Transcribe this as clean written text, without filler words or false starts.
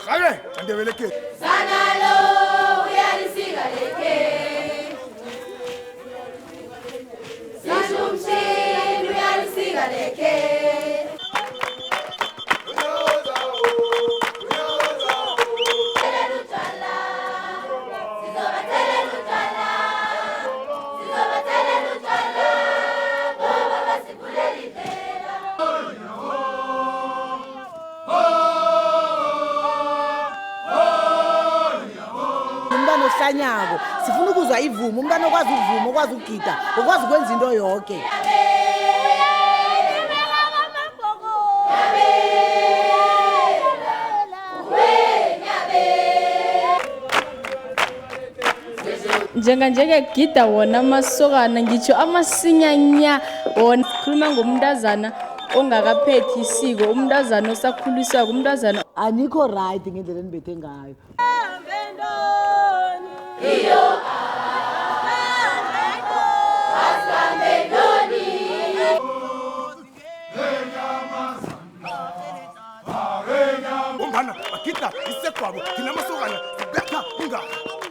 gabe andebeleke sanalo uyalisika leke sishumshini uyalisika leke umntwana ohlanyako sifuna ukuzwa ivumo umntwana okwazi ukuvuma okwazi ukugida okwazi ukwenza into yonke njenge gida wona amasokana ngitsho amasinyanya wona khuluma ngomntazana ongakaphethi isiko umntazana osakhulisako umntazana anikho right ngendlela enibethe ngayo umbana bagida isegwabo thina amasokana sibetha ungaka